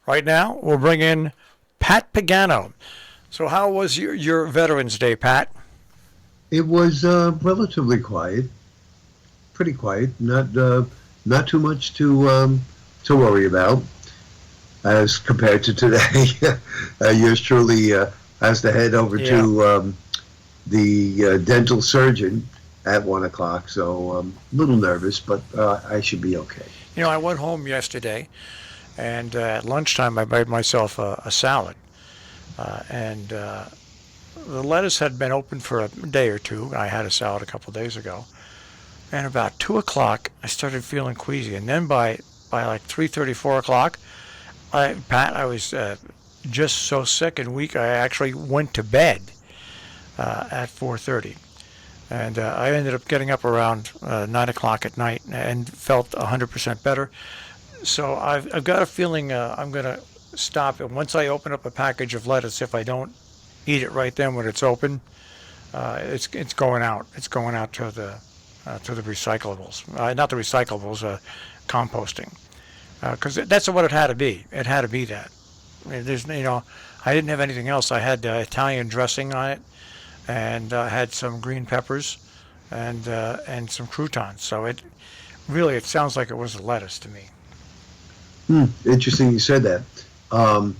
Right now, we'll bring in Pat Pagano. So, how was your Veterans Day, Pat? It was relatively quiet, pretty quiet. Not too much to worry about as compared to today. Yours truly has to head over Yeah. to the dental surgeon at 1 o'clock. So a little nervous, but I should be okay. I went home yesterday, and at lunchtime, I made myself a salad. And the lettuce had been open for a day or two. I had a salad a couple of days ago. And about 2 o'clock, I started feeling queasy. And then by like 3:30, 4 o'clock, Pat, I was just so sick and weak, I actually went to bed at 4:30. And I ended up getting up around 9 o'clock at night and felt 100% better. So I've got a feeling I'm going to stop. And once I open up a package of lettuce, if I don't eat it right then when it's open, it's going out. It's going out to the recyclables, not the recyclables, composting, because that's what it had to be. It had to be that. I mean, I didn't have anything else. I had Italian dressing on it, and had some green peppers, and some croutons. So it sounds like it was a lettuce to me. Interesting you said that. Um,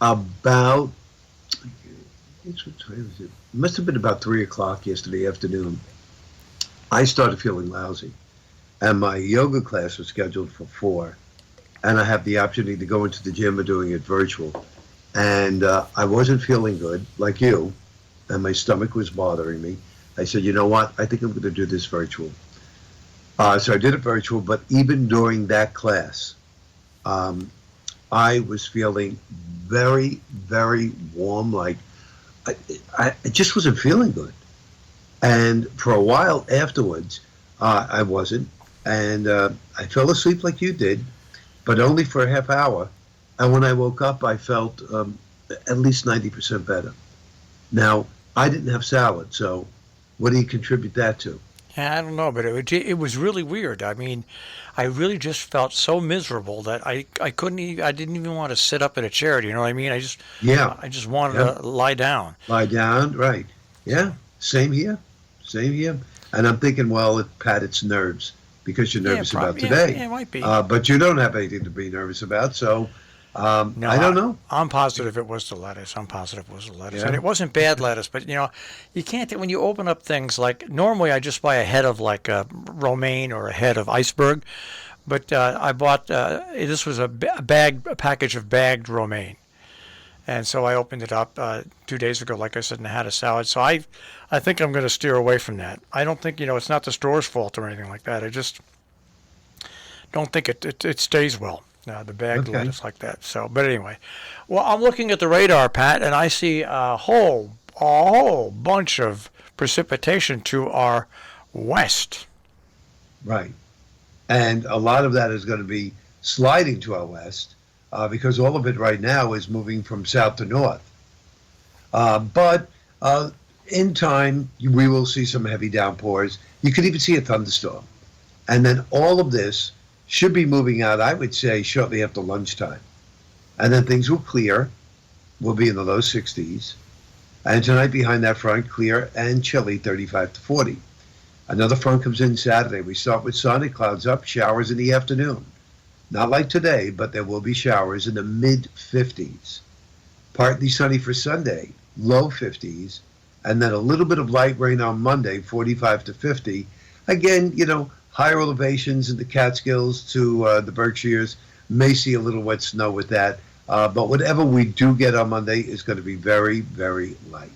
about what time was it? It must have been about 3 o'clock yesterday afternoon. I started feeling lousy, and my yoga class was scheduled for 4, and I have the opportunity to go into the gym or doing it virtual, and I wasn't feeling good like you, and my stomach was bothering me. I said, you know what? I think I'm going to do this virtual. So I did it virtual, but even during that class, um, I was feeling very, very warm. Like I, I just wasn't feeling good. And for a while afterwards, I wasn't. And I fell asleep like you did, but only for a half hour. And when I woke up, I felt at least 90% better. Now, I didn't have salad, so what do you contribute that to? Yeah, I don't know, but it was really weird. I mean, I really just felt so miserable that I couldn't even, I didn't even want to sit up in a chair. Do you know what I mean? Yeah, I just wanted yeah. to lie down. Lie down, right. Yeah, same here. Same here. And I'm thinking, well, Pat, it's nerves because you're Yeah, nervous about probably. Yeah, today. yeah, it might be. But you don't have anything to be nervous about, so No, I don't know. I'm positive it was the lettuce. I'm positive it was the lettuce, and Yeah. it wasn't bad lettuce. But you can't when you open up things like normally I just buy a head of like romaine or a head of iceberg, but I bought this was a package of bagged romaine, and so I opened it up 2 days ago, like I said, and I had a salad. So I think I'm going to steer away from that. I don't think it's not the store's fault or anything like that. I just don't think it stays well. The bagged Okay. lettuce like that. So, but anyway, well, I'm looking at the radar, Pat, and I see a whole bunch of precipitation to our west. Right. And a lot of that is going to be sliding to our west because all of it right now is moving from south to north. But in time, we will see some heavy downpours. You could even see a thunderstorm. And then all of this should be moving out, I would say, shortly after lunchtime. And then things will clear. We'll be in the low 60s. And tonight, behind that front, clear and chilly, 35 to 40. Another front comes in Saturday. We start with sun, it clouds up, showers in the afternoon. Not like today, but there will be showers in the mid 50s. Partly sunny for Sunday, low 50s. And then a little bit of light rain on Monday, 45 to 50. Again, higher elevations in the Catskills to the Berkshires may see a little wet snow with that. But whatever we do get on Monday is going to be very, very light.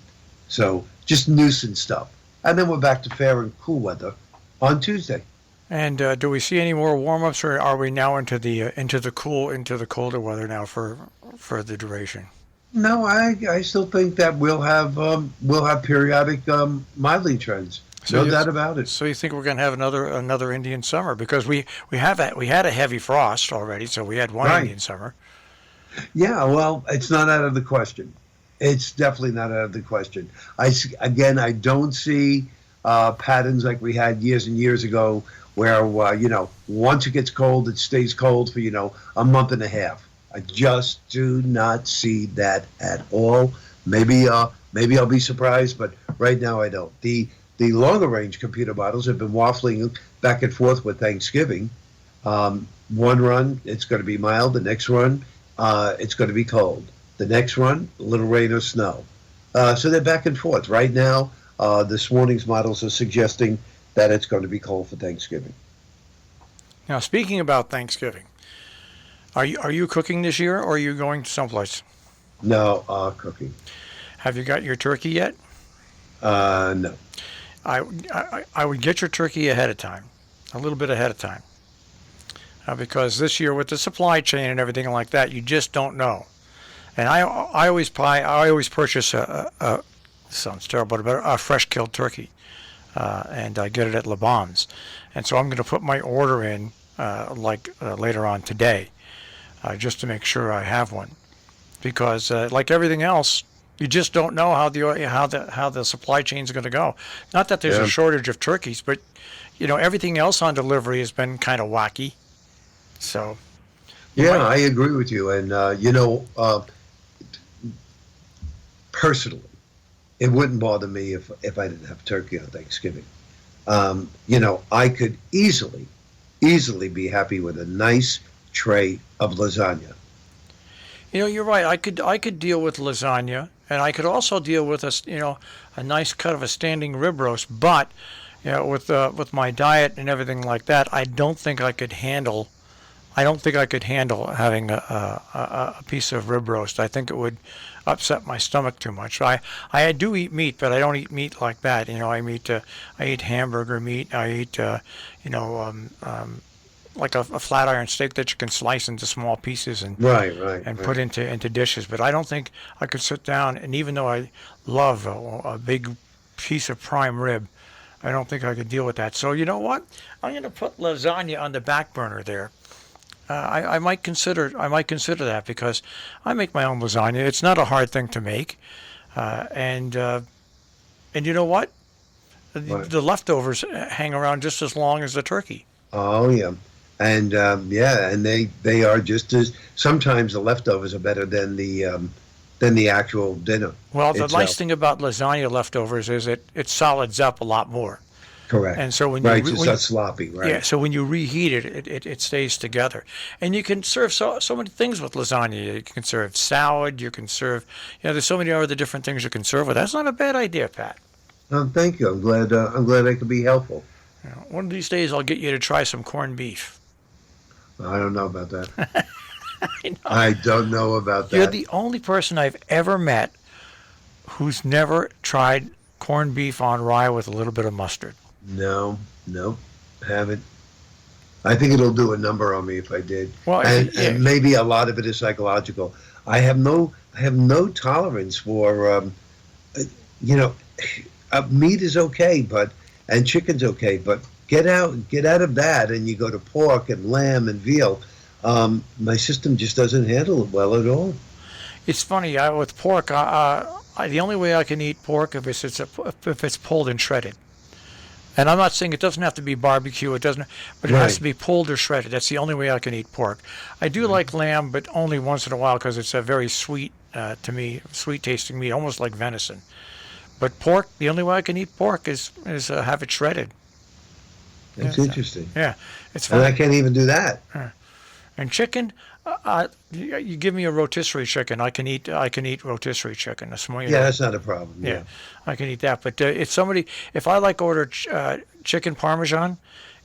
So just nuisance stuff. And then we're back to fair and cool weather on Tuesday. And do we see any more warm-ups, or are we now into the colder weather now for the duration? No, I still think that we'll have periodic mildly trends. So No you, doubt about it. so you think we're going to have another Indian summer because we had a heavy frost already, so we had one Right. Indian summer. Yeah, well, it's not out of the question. It's definitely not out of the question. Again, I don't see patterns like we had years and years ago where, once it gets cold, it stays cold for, a month and a half. I just do not see that at all. Maybe I'll be surprised, but right now I don't. The longer range computer models have been waffling back and forth with Thanksgiving. One run, it's going to be mild. The next run, it's going to be cold. The next run, a little rain or snow. So they're back and forth. Right now, this morning's models are suggesting that it's going to be cold for Thanksgiving. Now, speaking about Thanksgiving, are you cooking this year, or are you going to someplace? No, cooking. Have you got your turkey yet? No. I would get your turkey ahead of time, a little bit ahead of time, because this year with the supply chain and everything like that, you just don't know. And I always purchase a sounds terrible, but a fresh killed turkey, and I get it at Le Bon's, and so I'm going to put my order in later on today, just to make sure I have one, because like everything else, you just don't know how the supply chain is going to go. Not that there's Yeah. a shortage of turkeys, but everything else on delivery has been kind of wacky. So you Yeah, might, I agree with you. And, personally, it wouldn't bother me if I didn't have turkey on Thanksgiving. I could easily be happy with a nice tray of lasagna. you're right. I could deal with lasagna, and I could also deal with a nice cut of a standing rib roast. But with my diet and everything like that, I don't think I could handle. I don't think I could handle having a piece of rib roast. I think it would upset my stomach too much. I do eat meat, but I don't eat meat like that. I eat hamburger meat. I eat like a flat iron steak that you can slice into small pieces and Right, right, and right. put into dishes. But I don't think I could sit down, and even though I love a big piece of prime rib, I don't think I could deal with that. So you know what? I'm going to put lasagna on the back burner there. I might consider that, because I make my own lasagna. It's not a hard thing to make, and you know what? Right. The leftovers hang around just as long as the turkey. Oh, yeah. And yeah, and they are just as sometimes the leftovers are better than the actual dinner Well, the nice itself. thing about lasagna leftovers is it solids up a lot more. Correct. And so when you Right, re- just when not sloppy, yeah, right? so when you reheat it, it stays together. And you can serve so many things with lasagna. You can serve salad. You can serve, there's so many other different things you can serve with. That's not a bad idea, Pat. Thank you. I'm glad I could be helpful. One of these days, I'll get you to try some corned beef. I don't know about that. I know. I don't know about You're that. the only person I've ever met who's never tried corned beef on rye with a little bit of mustard. No, no, haven't. I think it'll do a number on me if I did, Well, and maybe a lot of it is psychological. I have no tolerance for uh, you know, meat is okay, but and chicken's okay, but get out of that, and you go to pork and lamb and veal. My system just doesn't handle it well at all. it's funny. With pork, the only way I can eat pork if it's pulled and shredded. And I'm not saying it doesn't have to be barbecue. It doesn't, but it has Right. to be pulled or shredded. That's the only way I can eat pork. I do like lamb, but only once in a while, because it's a very sweet, to me, sweet tasting meat, almost like venison. But pork, the only way I can eat pork is have it shredded. Yeah, That's interesting, yeah, it's and I fine. can't even do that. And chicken, you give me a rotisserie chicken, I can eat rotisserie chicken. A small, Yeah, that's not a problem. yeah, Yeah. I can eat that. But if I like order chicken parmesan,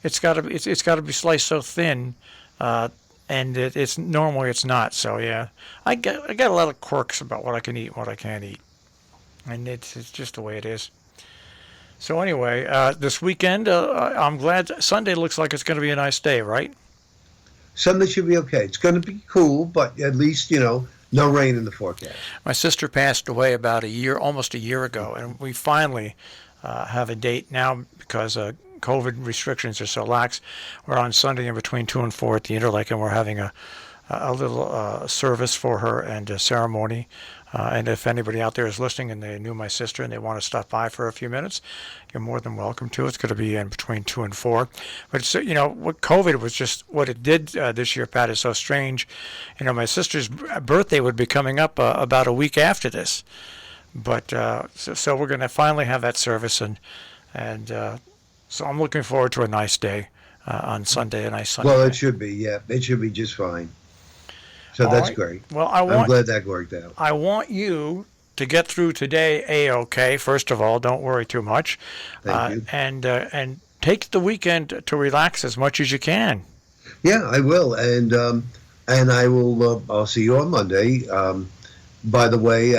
it's got to be sliced so thin, and it's normally it's not. So yeah, I got a lot of quirks about what I can eat, and what I can't eat, and it's just the way it is. So anyway, this weekend, I'm glad Sunday looks like it's going to be a nice day, right? Sunday should be okay. It's going to be cool, but at least no rain in the forecast. My sister passed away about almost a year ago, and we finally have a date now because COVID restrictions are so lax. We're on Sunday in between 2 and 4 at the Interlake, and we're having a little service for her and a ceremony. And if anybody out there is listening and they knew my sister and they want to stop by for a few minutes, you're more than welcome to. It's going to be in between 2 and 4. But it's, what COVID was just what it did this year, Pat, is so strange. My sister's birthday would be coming up about a week after this. But so we're going to finally have that service, and so I'm looking forward to a nice day on Sunday, a nice Sunday. Well, day. it should be, yeah. It should be just fine. So All that's right. great. Well, I'm glad that worked out. I want you to get through today A-OK. First of all, don't worry too much. Thank you. And take the weekend to relax as much as you can. Yeah, I will, and I will. I'll see you on Monday. By the way,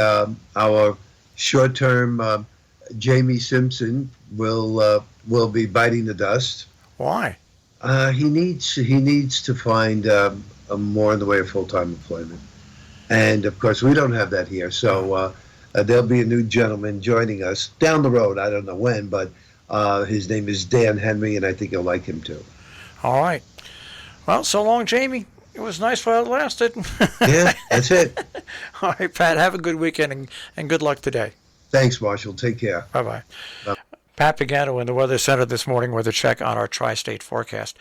our short-term Jamie Simpson will be biting the dust. Why? He needs to find more in the way of full-time employment, and of course we don't have that here. So there'll be a new gentleman joining us down the road. I don't know when, but his name is Dan Henry, and I think you'll like him too. All right. Well, so long, Jamie. It was nice while it lasted. Yeah, that's it. All right, Pat, have a good weekend and good luck today. Thanks, Marshall. Take care. Bye-bye. Bye. Pat Pagano in the Weather Center this morning with a check on our tri-state forecast.